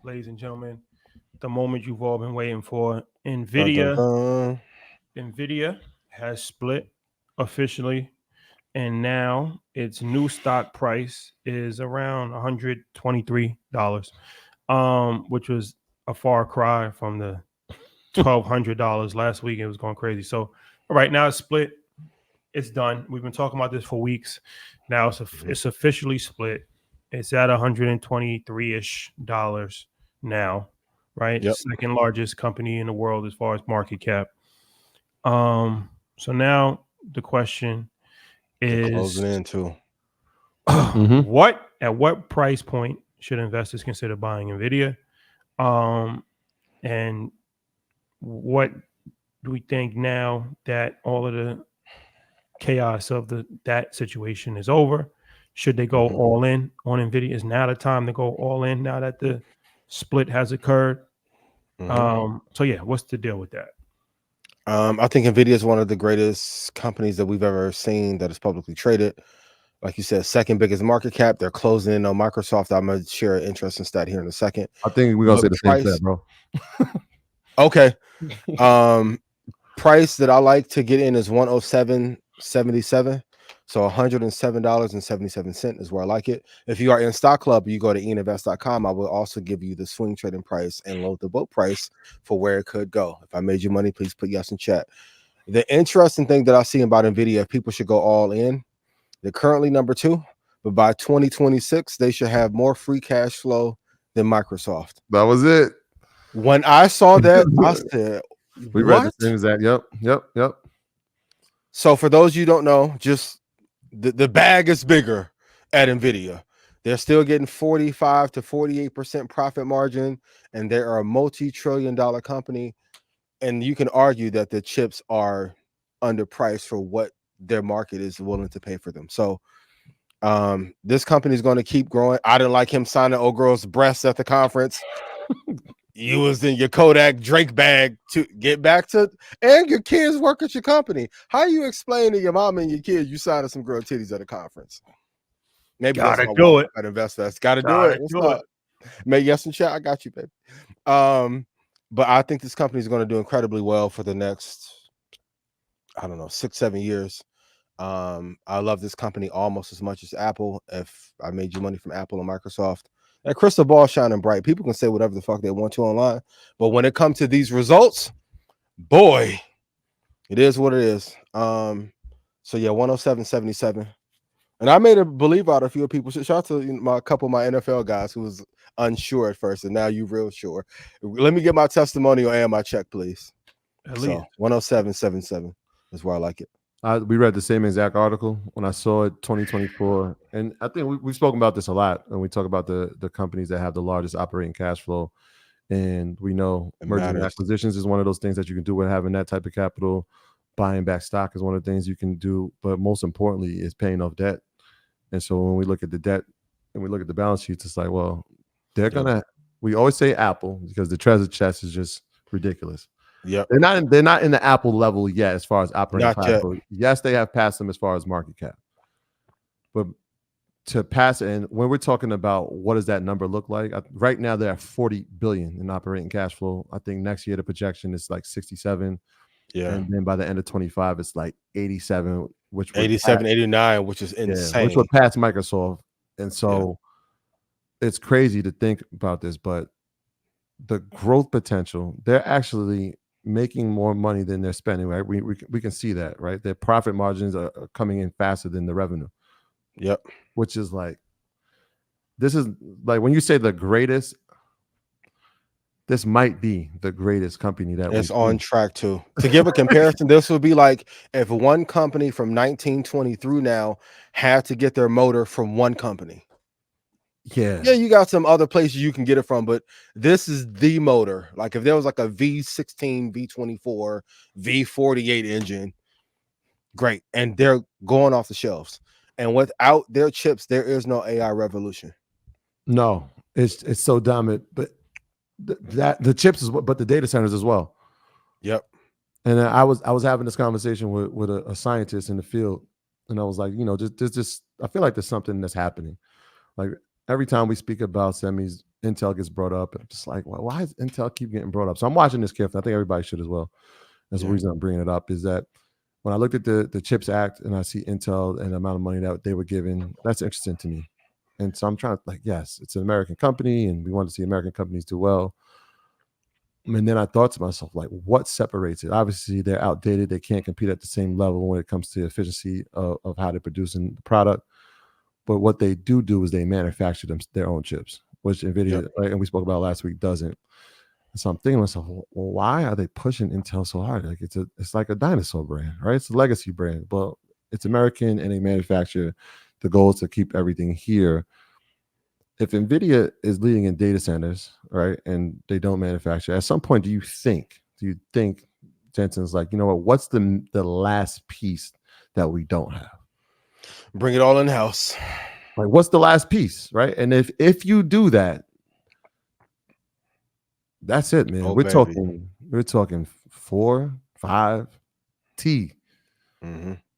ladies and gentlemen, the moment you've all been waiting for. Dun, dun, Nvidia, dun. Nvidia has split officially, and now its new stock price is around $123, which was a far cry from the $1,200 last week. It was going crazy. So, all right, now it's split. It's done. We've been talking about this for weeks. Now it's officially split. It's at 123-ish dollars now, right? Yep. Second largest company in the world as far as market cap. So now the question They're is closing in too. Mm-hmm. what at what price point should investors consider buying Nvidia? Um, and what do we think now that all of the chaos of that situation is over? Should they go Mhm. all in on Nvidia? Is now the time to go all in now that the split has occurred? Mhm. So yeah, what's the deal with that? I think Nvidia is one of the greatest companies that we've ever seen that is publicly traded. Like you said, second biggest market cap. They're closing in on Microsoft. I'm gonna share an interesting stat here in a second. I think we're gonna But say the same price, stat, bro. okay. Um, price that I like to get in is 107.77. So $107.77 is where I like it. If you are in Stock Club, you go to eninvest.com. I will also give you the swing trading price and load the boat price for where it could go. If I made you money, please put yes in chat. The interesting thing that I see about Nvidia, if people should go all in, they're currently number 2, but by 2026, they should have more free cash flow than Microsoft. That was it. When I saw that, I said, We read the what? same exact. Yep. So for those you don't know, just the bag is bigger at Nvidia. They're still getting 45 to 48% profit margin, and they are a multi-trillion-dollar company. And you can argue that the chips are underpriced for what their market is willing to pay for them. So this company is going to keep growing. I didn't like him signing old girl's breasts at the conference. You was in your Kodak Drake bag to get back to, and your kids work at your company. How you explain to your mom and your kids you signed some girl titties at a conference? Maybe that's Gotta my do walk it. at InvestFest. Got to do Gotta it. What's do it. up? Make yes in chat. I got you, baby. But I think this company is going to do incredibly well for the next, I don't know, 6-7 years. I love this company almost as much as Apple. If I made you money from Apple and Microsoft, that crystal ball shining bright. People can say whatever the fuck they want to online, but when it comes to these results, boy, it is what it is. So yeah, 107.77. And I made a believe out of a few people. Shout out to a couple of my NFL guys who was unsure at first, and now you real sure. Let me get my testimonial and my check, please. At So least 107.77 is where I like it. We read the same exact article when I saw it, 2024, and I think we've spoken about this a lot. And we talk about the companies that have the largest operating cash flow, and we know It mergers and matters. acquisitions is one of those things that you can do with having that type of capital. Buying back stock is one of the things you can do, but most importantly is paying off debt. And so when we look at the debt and we look at the balance sheets, it's like, well, they're gonna. We always say Apple because the treasure chest is just ridiculous. Yep. They're not in the Apple level yet as far as operating Not cash yet. flow. Yes, they have passed them as far as market cap, but to pass it, and when we're talking about what does that number look like, right now they're at 40 billion in operating cash flow. I think next year the projection is like 67, Yeah. and then by the end of 25 it's like 87, which would 87, 89, which is which insane. would pass Microsoft. And so it's crazy to think about this, but the growth potential, they're actually making more money than they're spending, right? We can see that, right? Their profit margins are coming in faster than the revenue. Yep. Which is like, this is like when you say the greatest, this might be the greatest company that It's we've on seen. track to give a comparison. This would be like if one company from 1920 through now had to get their motor from one company. Yeah, Yeah, you got some other places you can get it from, but this is the motor. Like if there was like a V16, V24, V48 engine, great. And they're going off the shelves. And without their chips, there is no AI revolution. no, it's so dominant, but that the chips is what, but the data centers as well. Yep. And I was having this conversation with a scientist in the field, and I was like, you know, just I feel like there's something that's happening. Like every time we speak about semis, Intel gets brought up. I'm just like, well, why does Intel keep getting brought up? So I'm watching this carefully. I think everybody should as well. That's the reason I'm bringing it up, is that when I looked at the CHIPS Act and I see Intel and the amount of money that they were giving, that's interesting to me. And so I'm trying to, like, yes, it's an American company and we want to see American companies do well. And then I thought to myself, like, what separates it? Obviously, they're outdated. They can't compete at the same level when it comes to the efficiency of how they're producing the product. But what they do is they manufacture their own chips, which Nvidia, right, and we spoke about last week, doesn't. And so I'm thinking to myself, well, why are they pushing Intel so hard? Like it's like a dinosaur brand, right? It's a legacy brand, but it's American and they manufacture. The goal is to keep everything here. If Nvidia is leading in data centers, right, and they don't manufacture, at some point, do you think Jensen's like, you know what? What's the last piece that we don't have? Bring it all in house. Like, what's the last piece, right? And if you do that, that's it, man. Oh, we're baby. talking 4, 5 T,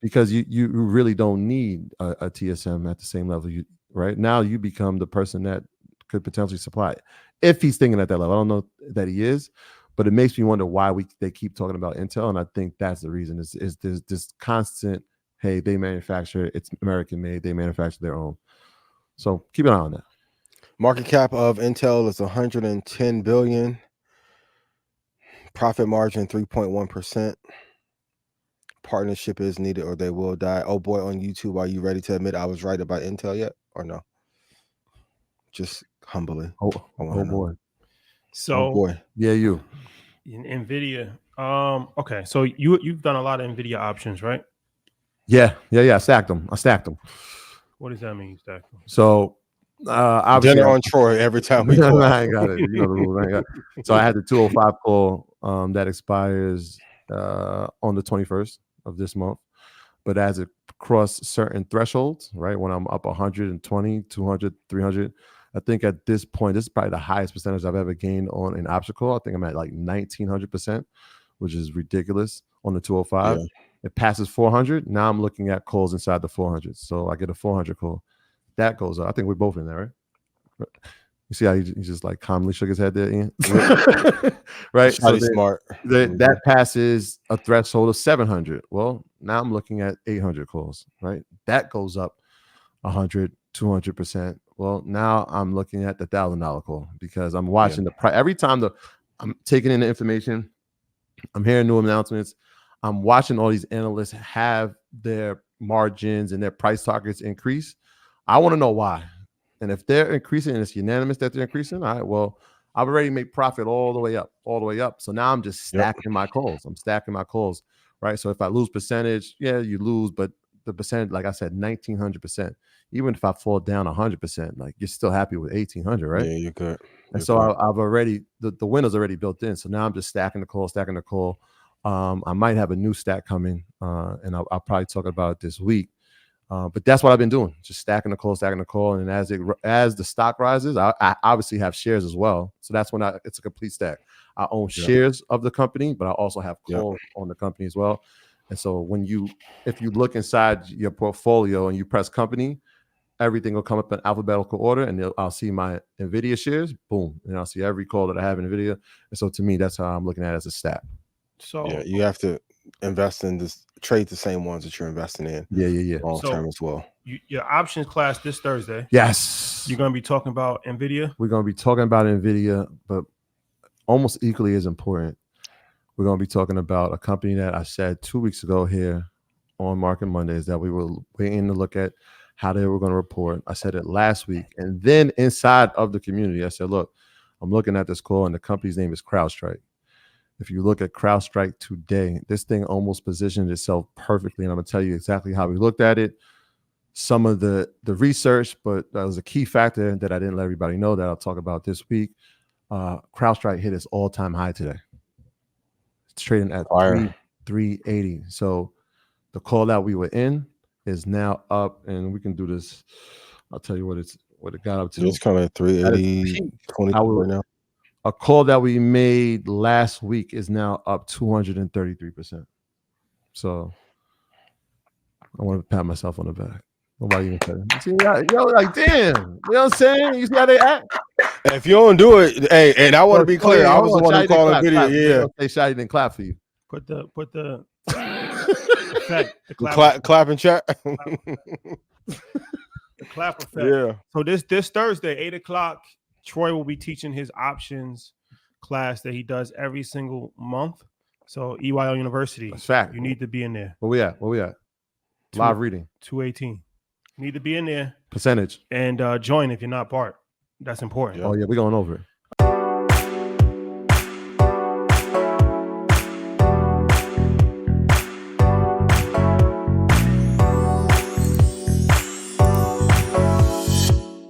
because you really don't need a TSM at the same level. Right now, you become the person that could potentially supply it if he's thinking at that level. I don't know that he is, but it makes me wonder why they keep talking about Intel, and I think that's the reason. Is there's this constant, hey, they manufacture, it's American made, they manufacture their own. So keep an eye on that. Market cap of Intel is 110 billion. Profit margin 3.1%. Partnership is needed or they will die. Oh boy, on YouTube, are you ready to admit I was right about Intel yet or no? Just humbly. Oh boy. So, oh boy. Yeah, you. Nvidia. Okay, so you've done a lot of Nvidia options, right? Yeah. I stacked them. What does that mean, you stacked them? So obviously dinner on Troy every time we go. I ain't got it. You know the rules. So I had the 205 call that expires on the 21st of this month. But as it crosses certain thresholds, right, when I'm up 120, 200, 300, I think at this point, this is probably the highest percentage I've ever gained on an option call. I think I'm at like 1,900%, which is ridiculous on the 205. Yeah. It passes 400. Now I'm looking at calls inside the 400. So I get a 400 call. That goes up. I think we're both in there, right? You see how he just like calmly shook his head there, Ian? Right? So smart. That passes a threshold of 700. Well, now I'm looking at 800 calls, right? That goes up 100, 200%. Well, now I'm looking at the $1,000 call because I'm watching the price. Every time I'm taking in the information, I'm hearing new announcements. I'm watching all these analysts have their margins and their price targets increase. I want to know why. And if they're increasing and it's unanimous that they're increasing, all right, well, I've already made profit all the way up. So now I'm just stacking my calls. I'm stacking my calls, right? So if I lose percentage, yeah, you lose, but the percentage, like I said, 1,900%. Even if I fall down 100%, like you're still happy with 1,800, right? Yeah, you're good. And so I've already, the winner's already built in. So now I'm just stacking the call. I might have a new stack coming, and I'll probably talk about it this week. But that's what I've been doing, just stacking the call. And as the stock rises, I obviously have shares as well. So that's when it's a complete stack. I own shares of the company, but I also have calls on the company as well. And so if you look inside your portfolio and you press company, everything will come up in alphabetical order, and I'll see my Nvidia shares, boom, and I'll see every call that I have in Nvidia. And so to me, that's how I'm looking at it as a stack. So yeah, you have to invest in this, trade the same ones that you're investing in. Yeah. Long term as well. Your options class this Thursday. Yes. You're going to be talking about Nvidia? We're going to be talking about Nvidia, but almost equally as important, we're going to be talking about a company that I said 2 weeks ago here on Market Mondays that we were waiting to look at how they were going to report. I said it last week. And then inside of the community, I said, look, I'm looking at this call and the company's name is CrowdStrike. If you look at CrowdStrike today, this thing almost positioned itself perfectly. And I'm going to tell you exactly how we looked at it, some of the research, but that was a key factor that I didn't let everybody know that I'll talk about this week. CrowdStrike hit its all-time high today. It's trading at 380. So the call that we were in is now up, and we can do this. I'll tell you what it got up to. It's coming at 380, 20 right now. A call that we made last week is now up 233%. So I want to pat myself on the back. Nobody even said it. You see, yo, like, damn. You know what I'm saying? You see how they act? If you don't do it, hey, and I want to be clear, yeah, I hold was the on, one who Shady didn't called clap, Nvidia. clap. Yeah, Say Shady didn't clap for you. Put the effect, the clap, clap and chat. the clap effect. Yeah. So this Thursday, 8:00, Troy will be teaching his options class that he does every single month. So EYL University, That's fact. you need to be in there. Where we at? Live reading. 218. You need to be in there Percentage. and join if you're not part. That's important. Oh yeah, we're going over it.